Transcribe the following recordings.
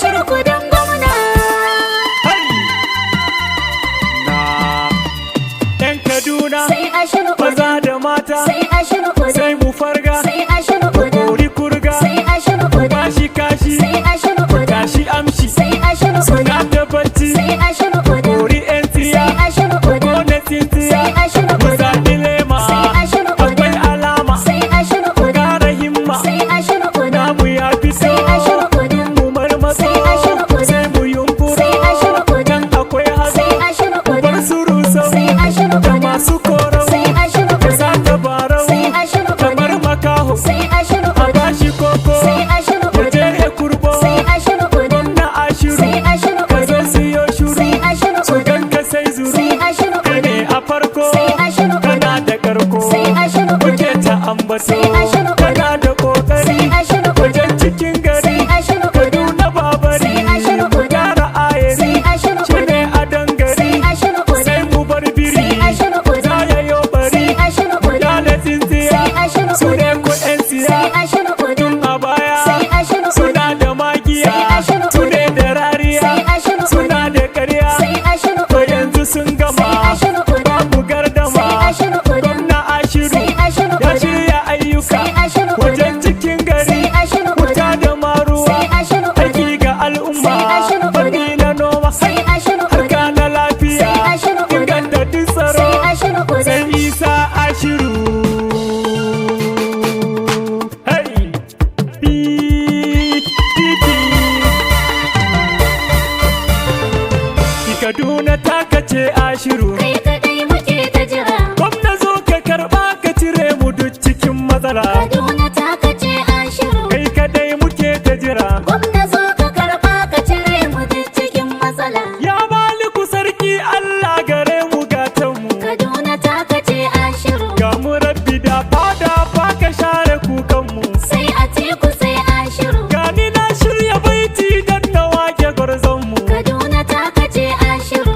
Ashiru kudin gwamna. Yan Kaduna Sai Ashiru maza da mata Sai Ashiru kudin. sai mu farga Sai Ashiru kudin. kori kurga Sai Ashiru kudin. bashi kashi Sai Ashiru kudin. tashi amshi Sai Ashiru suna kudin. da bacci Sai Ashiru kudin. kori yan tiya Sai Ashiru kudin. kone tintiya Sai Ashiru mu kudin. zaɓi lema Sai Ashiru kudin. akwai alama Sai Ashiru kudin. ƙara himma Sai Ashiru kudin. namu ya fito Sai Ashiru kudin. mu marmatso Sai Ashiru kudin. sai mu yunkuro Sai Ashiru kudin. dan akwai hazo Sai Ashiru bar kudin. su rusau Sai Ashiru da kudin. masu korau Sai Ashiru da kudin. sa tabarau Sai Ashiru kamar kudin. makaho Sai Ashiru a kudin. bashi koko Sai Ashiru ya je kudin. ya kurbo Sai Ashiru kudin. na ashiru Sai Ashiru ka zo kudin. siyo shuru Sai Ashiru su kudin. ganka sai zuru Sai Ashiru kai ne kudin. a farko Sai Ashiru kana kudin. da karko Sai Ashiru muke kudin. ta ambato Sai Ashiru kana da kokari Sai Ashiru kudin. wajen cikin gari Sai Ashiru kudin. Kaduna babari Sai Ashiru kudin. gara ayari Sai Ashiru shi ne kudin. a dangari Sai Ashiru kudin. sai mu bar biri Sai Ashiru kudin. za ya yo bari Sai Ashiru kudin. dale tsintsiya Sai Ashiru su ne kudin. ku yan siya Sai Ashiru kudin. a baya Sai Ashiru suna kudin. da magiya Sai Ashiru su ne kudin. da rariya Sai Ashiru suna kudin. da ƙarya Sai Ashiru to kudin. yanzu sun gama Sai Ashiru kudin. babu gardama Sai Ashiru kudin. gwamna ashiru Sai Ashiru ya kudin. shirya ayyuka Sai Ashiru wajen kudin. cikin gari Sai Ashiru wuta kudin. da maruwa Sai Ashiru kudin. aiki ga al'umma Sai Ashiru kudin. fanni na noma Sai Ashiru harka kudin. na lafiya Sai Ashiru kudin. inganta duk tsaro Sai Ashiru kudin. sai isa ashiru hey PDP Kaduna ta kace ashiru Kai kadai muke ta jira. gwamna zo ka karba ka cire mu duk cikin matsala Kaduna ta kace Ashiru. kai kadai muke ta jira Gwamna zo ka karba ka cire mu duk cikin matsala. ya maliku sarki Allah gare mu gatanmu Kaduna ta kace Ashiru. ga mu rabbi da fada fa ka share kukanmu Sai Atiku sai Ashiru. gani na shirya baiti dan na wake gwarzonmu Kaduna ta kace Ashiru.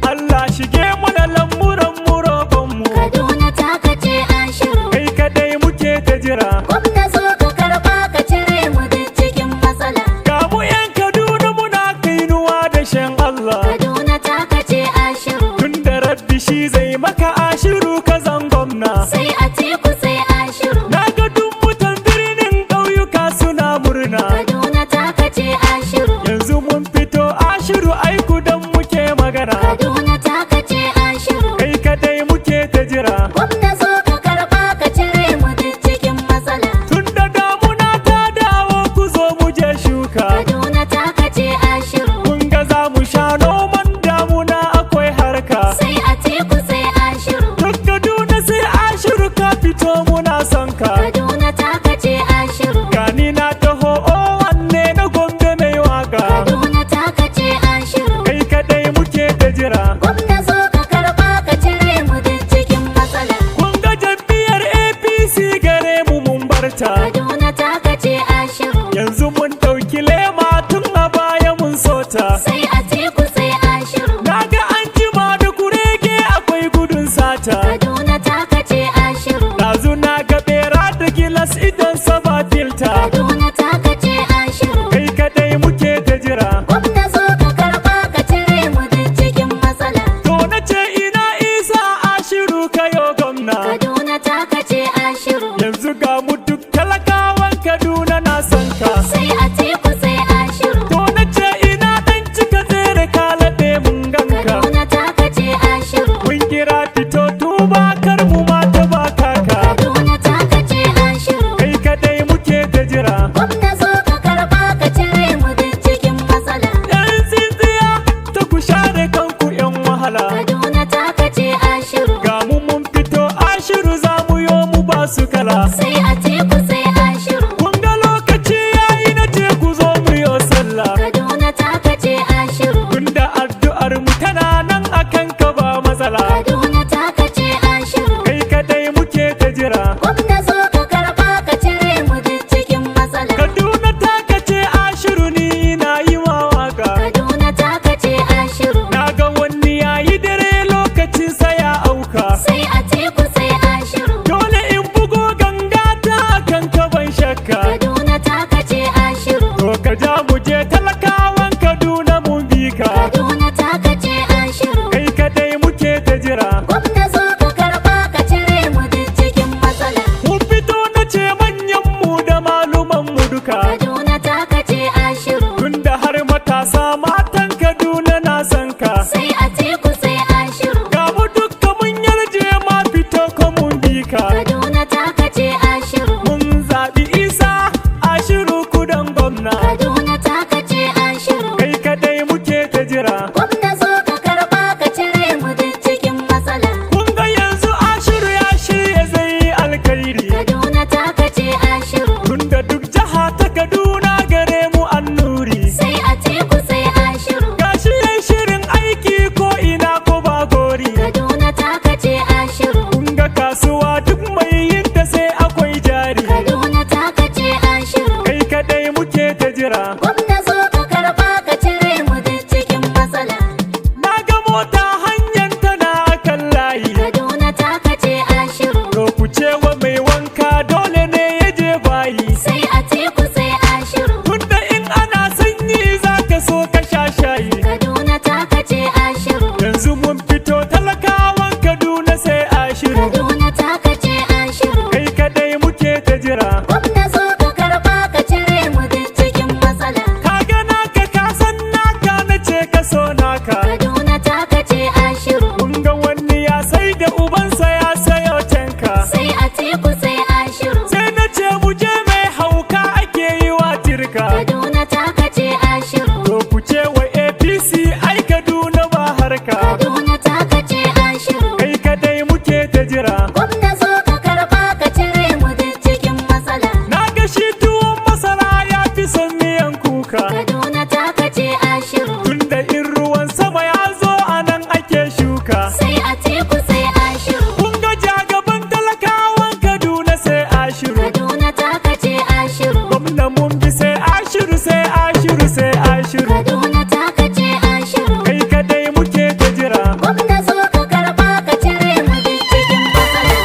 Allah shige mana lamuran mu roƙonmu Kaduna ta kace Ashiru. kai kadai muke ta jira Gwamna zo ka karba ka cire mu duk cikin matsala. ga mu yan Kaduna muna kainuwa da shan Allah Kaduna ta kace Ashiru. tun da rabbi shi zai maka ashiru ka zan gwamna Sai Atiku sai Ashiru. na ga duk mutan birnin ƙauyuka suna murna Kaduna ta kace Ashiru. yanzu mun fito ashiru aiku dan muke magana Kaduna ta kace Ashiru. kai kadai muke ta jira Gwamna zo ka karba ka cire mu duk cikin matsala. tun da damuna ta dawo ku zo mu je shuka Kaduna ta kace Ashiru. kun ga za mu sha noman damuna akwai harka Sai Atiku sai Ashiru. duk Kaduna sai ashiru ka fito muna son ka Kaduna ta kace Ashiru. gani na taho o wanne na gombe mai waka Kaduna ta kace Ashiru. kai kadai muke ta jira Gwamna zo ka karba ka cire mu duk cikin matsala. kun ga jam'iyyar APC gare mu mun barta Kaduna ta kace Ashiru. yanzu mun ɗauki lema tun a baya mun sota Sai Atiku sai Ashiru. na ga an jima da kurege akwai gudun sata Kaduna ta kace Ashiru. ɗazu na ga bera da gilas idan saba filta Kaduna ta kace Ashiru. kai kadai muke ta jira Gwamna zo ka karba ka cire mu duk cikin matsala. to na ce ina isa ashiru kayo gwamna Kaduna ta kace Ashiru. yanzu ga mu duk talakawan Kaduna na son ka Sai Atiku sai Ashiru. to na ce ina dan cika tsere ka laɗe mun ganka Kaduna ta kace Ashiru. mun kira fito tuba ka. Kaduna ta kace Ashiru. Tunda har matasa matan Kaduna na san ka. Sai Atiku sai Ashiru. Ga mu dukka mun yarje ma fito ko mun bi ka. Kaduna ta kace Ashiru. Mun zaɓi Isa Ashiru kudan gwamna. Kaduna ta kace Ashiru. Kai kadai muke ta jira. Gwamna zo ka karba ka cire mu duk cikin matsala. Kun ga yanzu Ashiru ya shirya zai yi alkhairi. Kaduna ta kace Ashiru. Tunda duk jiha ta Kaduna gare mu annuri. Sai Atiku sai Ashiru. Gashi yayi shirin aiki ko ina ko ba gori. Kaduna ta kace Ashiru. Kun ga kasuwa duk mai yin ta sai akwai jari. Kaduna ta kace Ashiru. Kai kadai muke ta jira. Gwamna zo ka karba ka cire mu duk cikin matsala. Na ga mota hanyar tana kan layi. Kaduna ta kace Ashiru. To ku cewa mai wanka dole ne ya je bayi. Sai Atiku sai Ashiru. Tunda in ana sanyi za ka so ka sha shayi. Kaduna ta kace Ashiru. Yanzu mun fito talakawan Kaduna sai Ashiru. Kaduna ta kace Ashiru. Kai kadai muke ta jira. Gwamna zo ka karba ka cire mu duk cikin matsala. Ka ga naka ka san naka na ce ka so naka. Kaduna ta kace Ashiru. Kun ga wani ya sai da ubansa ya sayo tanka. Sai Atiku sai Ashiru. Sai na ce mu je mai hauka ake yi wa tirka. Kaduna ta kace Ashiru. To ku ce wa APC ai Kaduna ba harka. Kaduna ta kace Ashiru. Kai kadai muke ta jira. Gwamna zo ka karba ka cire mu duk cikin matsala. Na ga shi tuwon masara ya fi son miyan kuka. Kaduna ta kace Ashiru. Tunda in ruwan sama ya zo a nan ake shuka. Sai Atiku sai Ashiru. Kun ga jagaban talakawan Kaduna sai Ashiru. Kaduna ta kace Ashiru. Gwamna mun bi sai Ashiru sai Ashiru sai Ashiru. Kaduna ta kace Ashiru. Kai kadai muke ta jira. Gwamna zo ka karba ka cire mu duk cikin matsala.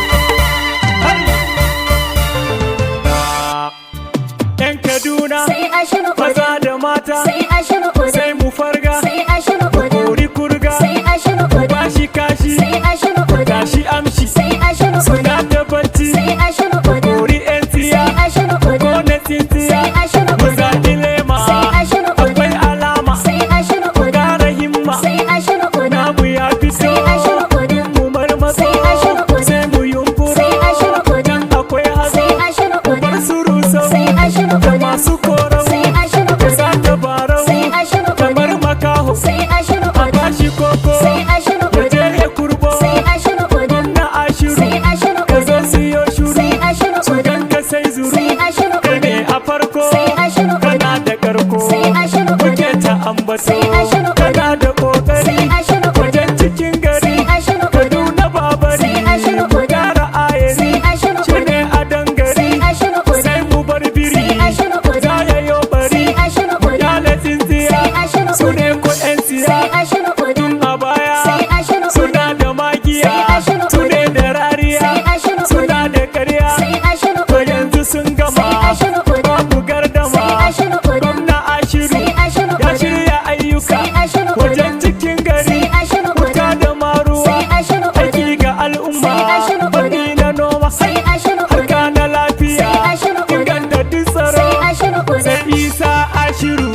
Yan Kaduna Sai Ashiru maza Uda. da mata Sai Ashiru Uda. sai mu farga. Sai Ashiru Uda. Kori kurga Sai Ashiru Uda. bashi kashi Sai Ashiru Uda. gashi amshi Sai Ashiru suna Uda. da bacci. Sai Ashiru Uda. Kori yan tiya Sai Ashiru Uda. ko na tintiya. Sai Ashiru Mu Uda. zaɓi lema Sai Ashiru Uda. akwai alama Sai Ashiru Uda. ƙara himma. Sai Ashiru Uda. Namu ya fito Sai Ashiru Uda. mu marmatso Sai Ashiru Uda. sai mu yunkuro. Sai Ashiru Uda. Akwai hazo Sai Ashiru Uda. bar su rusau Sai Ashiru da Uda. masu korau Sai Ashiru da Uda. sa tabarau Sai Ashiru Uda. kamar makaho Sai Ashiru a Uda. bashi koko Sai Ashiru ya je Uda. ya kurbo Sai Ashiru Uda. na ashiru Sai Ashiru ka zo Uda. siyo shuru Sai Ashiru su Uda. ganka sai zuru Sai Ashiru kai ne Uda. a farko Sai Ashiru Uda. kana da karko Sai Ashiru Uda. muke ta ambato Sai Ashiru Uda. kana da kokari Sai Ashiru Uda. wajen cikin gari Sai Ashiru Uda. Kaduna babari Sai Ashiru Uda. gara ayari Sai Ashiru Uda. shine a dangari Sai Ashiru Uda. sai mu bar biri Sai Ashiru Uda. za ya yo bari Sai Ashiru Uda. yale tsintsiya Sai Ashiru su Uda. ne ko yan siya Sai Ashiru Uda. a baya Sai Ashiru suna Uda. da magiya Sai Ashiru su Uda. ne da rariya Sai Ashiru suna Uda. da karya Sai Ashiru to Uda. yanzu sun gama Sai Ashiru Uda. babu gardama Sai Ashiru Uda. gwamna Ashiru Sai Ashiru ya Uda. shirya ayyuka Sai Ashiru Uda. wajen cikin gari Sai Ashiru wuta Uda. da maruwa Sai Ashiru Uda. aiki ga al'umma Sai Ashiru Uda. fanni na noma Sai Ashiru Uda. harka na lafiya Sai Ashiru Uda. inganta duk tsaro Sai Ashiru Uda. sai Isa Ashiru